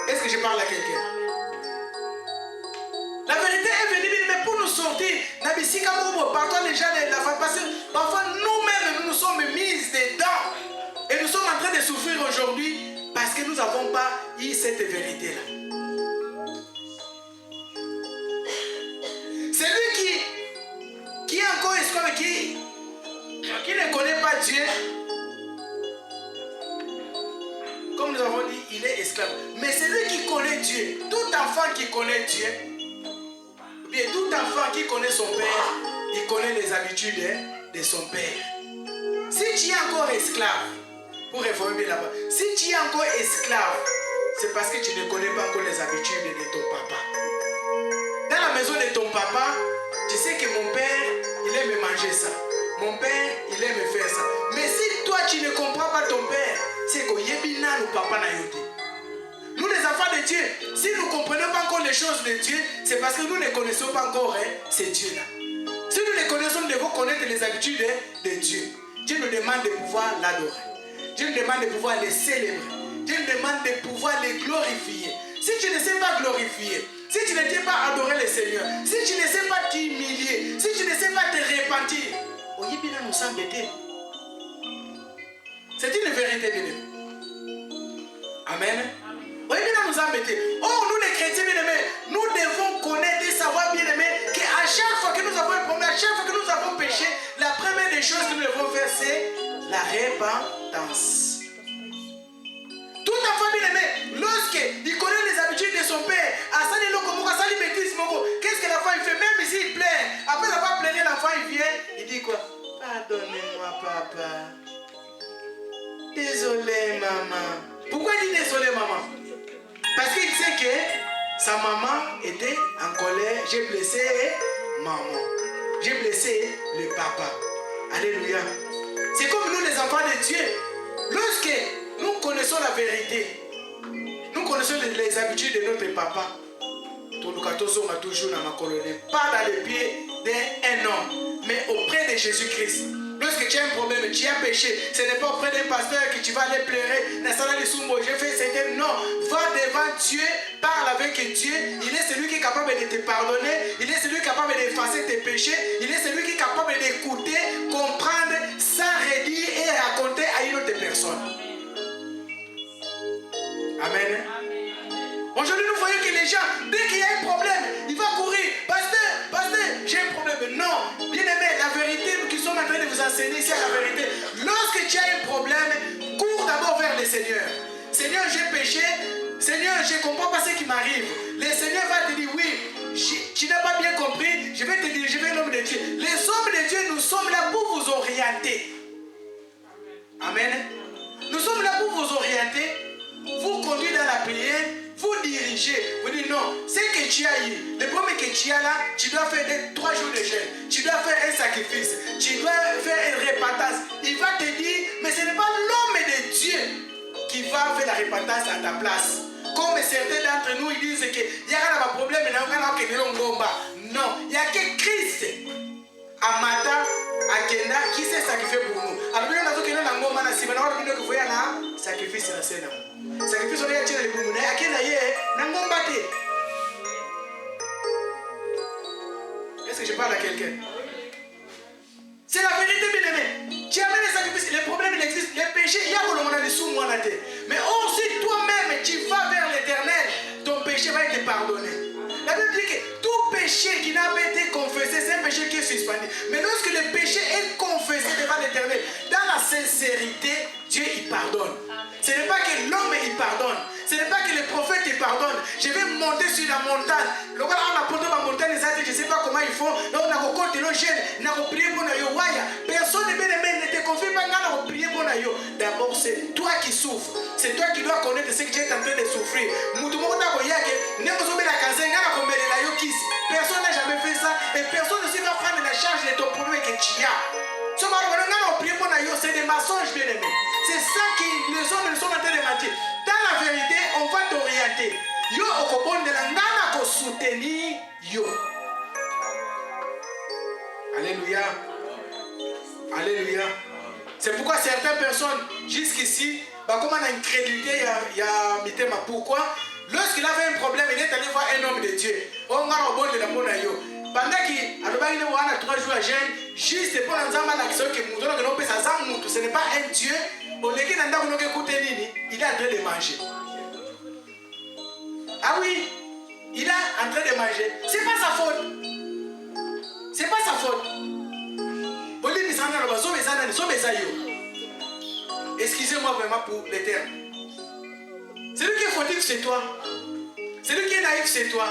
Speaker 1: Est-ce que je parle à quelqu'un? La vérité est venue, mais pour nous sortir, parfois les gens de la famille, parce que parfois nous-mêmes, nous sommes mis dedans. Et nous sommes en train de souffrir aujourd'hui parce que nous n'avons pas eu cette vérité-là. Celui qui est encore esclave, qui ne connaît pas Dieu, comme nous avons dit, il est esclave. Mais celui qui connaît Dieu, tout enfant qui connaît Dieu, bien tout enfant qui connaît son père, il connaît les habitudes de son père. Si tu es encore esclave, pour réformer bien là-bas, si tu es encore esclave, c'est parce que tu ne connais pas encore les habitudes de ton papa. Dans la maison de ton papa, tu sais que mon père, il aime manger ça. Mon père, il aime faire ça. Mais si toi, tu ne comprends pas ton père, c'est que Yébina nous papa na yote. Nous les enfants de Dieu, si nous ne comprenons pas encore les choses de Dieu, c'est parce que nous ne connaissons pas encore ces dieux-là. Si nous les connaissons, nous devons connaître les habitudes de Dieu. Dieu nous demande de pouvoir l'adorer. Dieu nous demande de pouvoir les célébrer. Dieu nous demande de pouvoir les glorifier. Si tu ne sais pas glorifier, si tu ne sais pas adorer le Seigneur, si tu ne sais pas t'humilier, si tu ne sais pas te repentir, Oyébina nous embêter. C'est une vérité, bien aimé. Amen. Oyébina nous embêter. Oh, nous les chrétiens, bien aimés, nous devons connaître et savoir, bien aimé, qu'à chaque fois que nous avons un problème, à chaque fois que nous avons péché, la première des choses que nous devons faire, c'est la repentance. Tout enfant bien aimé, lorsqu'il connaît les habitudes de son père, qu'est-ce que l'enfant il fait? Même s'il pleure, après avoir pleuré, l'enfant il vient, il dit quoi? Pardonnez-moi papa. Désolé maman. Pourquoi il dit désolé maman? Parce qu'il sait que sa maman était en colère. J'ai blessé maman. J'ai blessé le papa. Alléluia. C'est comme nous les enfants de Dieu. Lorsque nous connaissons la vérité, nous connaissons les habitudes de notre papa, toujours dans ma colonie, pas dans les pieds d'un homme, mais auprès de Jésus-Christ. Lorsque tu as un problème, tu as péché, ce n'est pas auprès d'un pasteur que tu vas aller pleurer. J'ai fait c'était non. Va devant Dieu, parle avec Dieu. Il est celui qui est capable de te pardonner. Il est celui qui est capable d'effacer tes péchés. Il est celui qui est capable d'écouter, comprendre, sans redire et raconter à une autre personne. Amen. Aujourd'hui, nous voyons que les gens, dès qu'il y a un problème, ils vont courir. Pasteur, j'ai un problème. Non, bien aimé, la vérité, nous qui sommes en train de vous enseigner, c'est la vérité. Lorsque tu as un problème, cours d'abord vers le Seigneur. Seigneur, j'ai péché. Seigneur, je ne comprends pas ce qui m'arrive. Le Seigneur va te dire, oui, tu n'as pas bien compris, je vais te diriger vers l'homme de Dieu. Les hommes de Dieu, nous sommes là pour vous orienter. Amen. Nous sommes là pour vous orienter, vous conduire dans la prière, vous diriger, vous dire non, c'est que tu as eu, le problème que tu as là, tu dois faire 3 jours de jeûne, tu dois faire un sacrifice, tu dois faire une repentance. Il va te dire, mais ce n'est pas l'homme de Dieu qui va faire la repentance à ta place. Comme certains d'entre nous, ils disent qu'il y a un problème, non, il n'y a que Christ, Amata, Akenda, qui s'est sacrifié pour nous. Alors, nous avons un sacrifice dans la scène. Sacrifice, on est à Akenda, est-ce que je parle à quelqu'un? C'est la vérité, bien aimé. Tu amènes les sacrifices, les problèmes ils existent, les péchés, il y a des sous moi la tête. Mais aussi toi-même, tu vas vers l'éternel, ton péché va être pardonné. La Bible dit que tout péché qui n'a pas été confessé, c'est un péché qui est suspendu. Mais lorsque le péché est confessé devant l'éternel, dans la sincérité, Dieu il pardonne. Ce n'est pas que l'homme il pardonne. Ce n'est pas que le prophète il pardonne. Je vais monter sur la montagne. Le gars on a porté ma montagne, je ne sais pas comment ils font. Là on a compté le jeune, on a prié pour nous. Personne ne te confie pas, on a prié pour nous. D'abord c'est toi qui souffres. C'est toi qui dois connaître ce que tu es en train de souffrir. Personne n'a jamais fait ça et personne ne va prendre la charge de ton problème que tu as. C'est des mensonges, bien aimés. C'est ça que les hommes sont en train de mentir. Dans la vérité, on va t'orienter. Yo okobon de la nana ko soutenir yo. Alléluia. Alléluia. C'est pourquoi certaines personnes jusqu'ici, comme on a une crédulité, il y a mitema. Pourquoi? Lorsqu'il avait un problème, il est allé voir un homme de Dieu. On a bon de la bonne yo. Pendant qu'il a 3 jours à jeûne, juste pour l'action que ce n'est pas un Dieu, il est en train de manger. Ah oui, il est en train de manger. C'est pas sa faute. C'est pas sa faute. Excusez-moi vraiment pour les termes. Celui qui est fautif, c'est toi. Celui qui est naïf, c'est toi.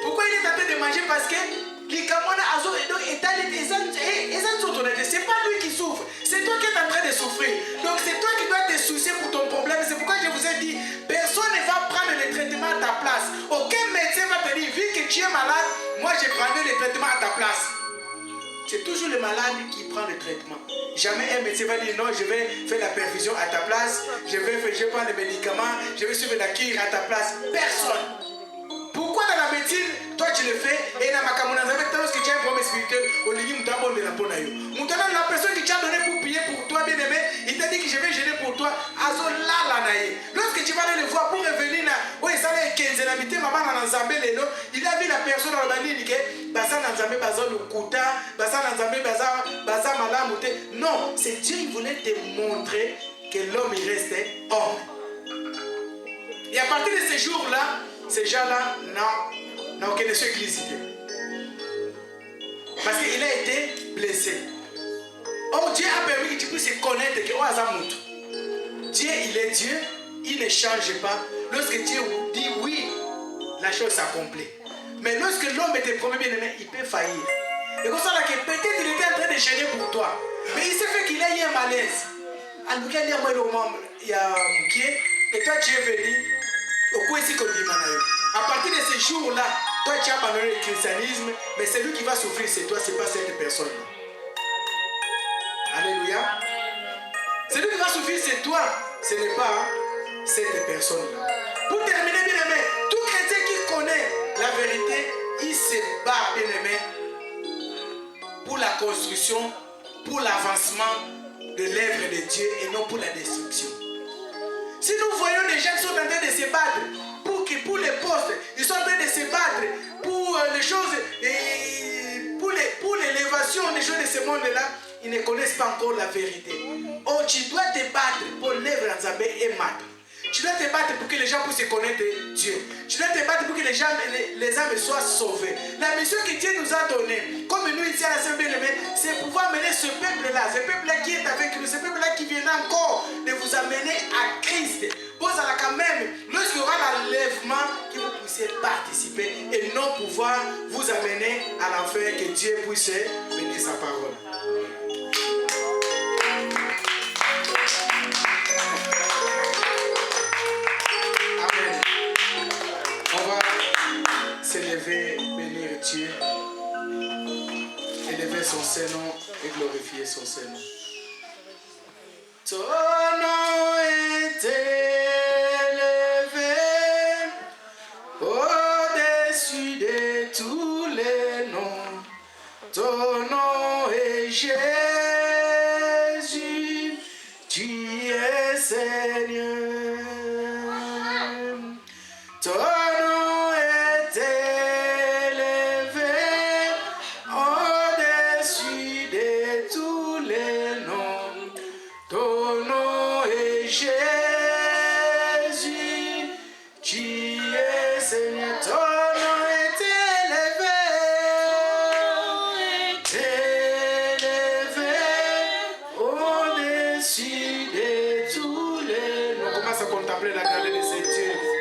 Speaker 1: Pourquoi il est en train de manger? Parce que c'est pas lui qui souffre, c'est toi qui es en train de souffrir. Donc c'est toi qui dois te soucier pour ton problème. C'est pourquoi je vous ai dit, personne ne va prendre le traitement à ta place. Aucun médecin va te dire, vu que tu es malade, moi je prendrai le traitement à ta place. C'est toujours le malade qui prend le traitement. Jamais un médecin va dire non, je vais faire la perfusion à ta place, je vais prendre les médicaments, je vais suivre la cure à ta place. Personne. Pourquoi dans la médecine, toi tu le fais et dans ma camonade avec toi, lorsque tu as un problème spirituel, au lieu de t'abonner la peau naïo. Maintenant, la personne qui t'a donné pour prier pour toi, bien aimé, il t'a dit que je vais gêner pour toi. Azo la naïe. Lorsque tu vas aller le voir pour revenir, oui, ça va être 15 ans, habité maman dans Zambé, il a vu la personne dans le banni, il dit Basa dans Zambé, Basa le Kouta, Basa dans Zambé, Basa Malamouté. Non, c'est Dieu qui voulait te montrer que l'homme il restait homme. Et à partir de ces jours-là, ces gens-là n'ont aucune église. Parce qu'il a été blessé. Oh, Dieu a permis que tu puisses connaître que Dieu, il est Dieu, il ne change pas. Lorsque Dieu dit oui, la chose s'accomplit. Mais lorsque l'homme était promis bien aimé, il peut faillir. Et comme ça, peut-être il était en train de gêner pour toi. Mais il s'est fait qu'il ait eu un malaise. En tout cas, il y a un pied, et toi tu es venu. À partir de ces jours-là, toi tu as abandonné le christianisme, mais celui qui va souffrir, c'est toi, c'est pas cette personne-là. Alléluia. Celui qui va souffrir, c'est toi, ce n'est pas cette personne-là. Pour terminer, bien aimé, tout chrétien qui connaît la vérité, il se bat, bien aimé, pour la construction, pour l'avancement de l'œuvre de Dieu et non pour la destruction. Si nous voyons des gens qui sont en train de se battre pour les postes, ils sont en train de se battre pour les choses, et pour l'élévation des choses de ce monde-là, ils ne connaissent pas encore la vérité. Oh, tu dois te battre pour l'œuvre d'Anzabé et Mata. Tu dois te battre pour que les gens puissent connaître Dieu. Tu dois te battre pour que les âmes soient sauvées. La mission que Dieu nous a donnée, comme nous ici à l'Assemblée, c'est pouvoir mener ce peuple-là qui est avec nous, ce peuple-là qui vient encore de vous amener à Christ. Vous allez quand même, lorsqu'il y aura l'enlèvement, que vous puissiez participer et non pouvoir vous amener à l'enfer, que Dieu puisse bénir sa parole. S'élever, bénir Dieu, élever son Saint-Nom et glorifier son Saint-Nom. Ton nom est élevé. Jésus, tu es Seigneur. Ton nom est élevé au-dessus de tous les noms. Ton nom est Jésus, tu es Seigneur. Ton nom est élevé au-dessus de tous les noms. On commence à contempler la grandeur de ces dieux.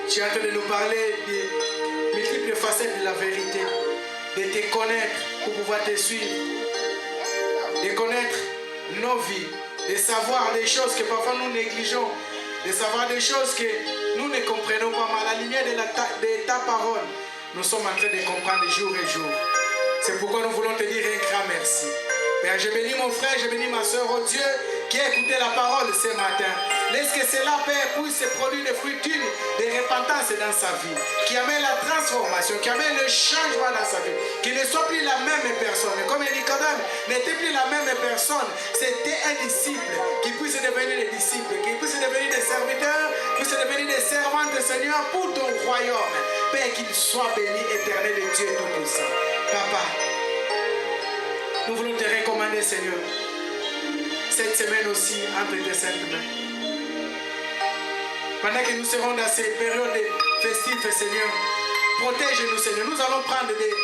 Speaker 1: Tu es en train de nous parler des multiples facettes de la vérité, de te connaître pour pouvoir te suivre, de connaître nos vies, de savoir des choses que parfois nous négligeons, de savoir des choses que nous ne comprenons pas, mais à la lumière de ta parole, nous sommes en train de comprendre jour et jour. C'est pourquoi nous voulons te dire un grand merci. Père, je bénis mon frère, je bénis ma soeur, oh Dieu, qui a écouté la parole ce matin. Laisse que cela, Père, puisse produire des fruits dignes de repentance dans sa vie, qui amène la transformation, qui amène le changement dans sa vie, qu'il ne soit plus la même personne. Comme Nicodème n'était plus la même personne, c'était un disciple, qui puisse devenir des disciples, qui puisse devenir des serviteurs, puisse devenir des servantes, Seigneur, pour ton royaume. Père, qu'il soit béni, éternel de Dieu Tout-Puissant. Papa, nous voulons te recommander, Seigneur, cette semaine aussi, entre tes saintes mains. Pendant que nous serons dans ces périodes festives, Seigneur, protège-nous, Seigneur. Nous allons prendre des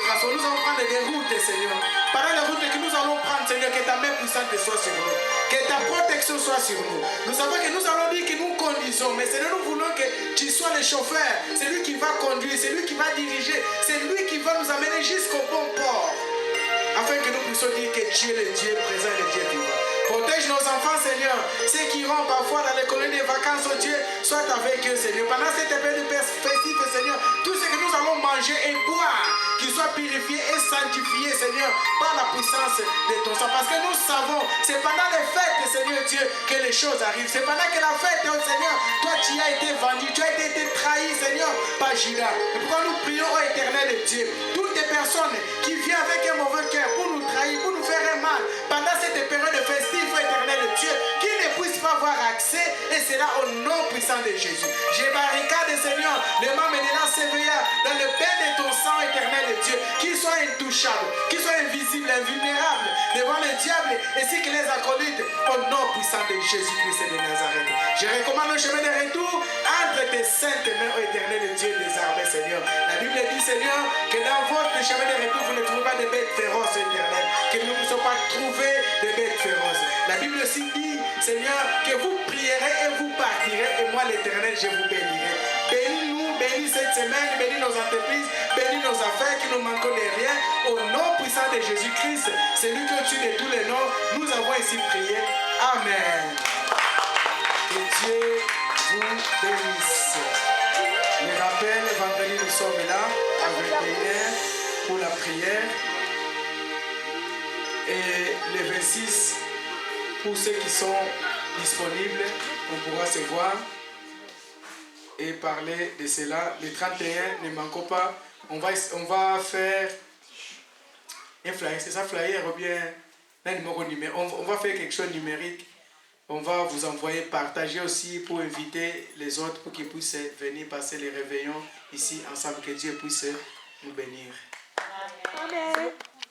Speaker 1: traces, nous allons prendre des routes, Seigneur. Pendant les routes que nous allons prendre, Seigneur, que ta main puissante soit sur nous, que ta protection soit sur nous. Nous savons que nous allons dire que nous conduisons, mais Seigneur, nous voulons que tu sois le chauffeur. C'est lui qui va conduire, c'est lui qui va diriger, c'est lui qui va nous amener jusqu'au bon port, afin que nous puissions dire que tu es le Dieu présent et le Dieu vivant. Protège nos enfants, Seigneur. Ceux qui iront parfois dans les colonies de vacances, oh Dieu, sois avec eux, Seigneur. Pendant cette période festive, Seigneur, tout ce que nous allons manger et boire, qu'ils soient purifiés et sanctifiés, Seigneur, par la puissance de ton sang. Parce que nous savons, c'est pendant les fêtes, Seigneur Dieu, que les choses arrivent. C'est pendant que la fête, oh Seigneur, toi tu as été vendu, tu as été trahi, Seigneur, par Judas. Et pourquoi nous prions, oh éternel Dieu, toutes les personnes qui viennent avec un mauvais cœur pour nous trahir, pour nous faire un mal, pendant cette période festive, éternel de Dieu, qui ne puisse pas avoir accès, et c'est là au nom puissant de Jésus. Je barricade, Seigneur, les membres de la CVA dans le bain de ton sang, éternel de Dieu, qu'ils soient intouchables, qu'ils soient invisibles, invulnérables devant le diable, ainsi que les acolytes, au nom puissant de Jésus-Christ de Nazareth. Je recommande le chemin de retour entre tes saintes mains, éternel de Dieu des armées, Seigneur. La Bible dit, Seigneur, que dans votre chemin de retour, vous ne trouvez pas de bêtes féroces, éternel, que nous ne puissions pas trouver de bêtes féroces. La Bible aussi dit, Seigneur, que vous prierez et vous partirez, et moi l'éternel, je vous bénirai. Bénis-nous, bénis cette semaine, bénis nos entreprises, bénis nos affaires, qui nous manquent de rien. Au nom puissant de Jésus-Christ, c'est lui qui est au-dessus de tous les noms, nous avons ici prié. Amen. Que Dieu vous bénisse. Je rappelle, vendredi nous sommes là, à 21h, pour la prière. Et les 26, pour ceux qui sont disponibles, on pourra se voir et parler de cela. Les 31, ne manquons pas. On va faire un flyer, c'est ça, flyer ou bien un numéro numérique. On va faire quelque chose de numérique. On va vous envoyer, partager aussi pour inviter les autres pour qu'ils puissent venir passer les réveillons ici ensemble. Que Dieu puisse nous bénir.
Speaker 2: Amen.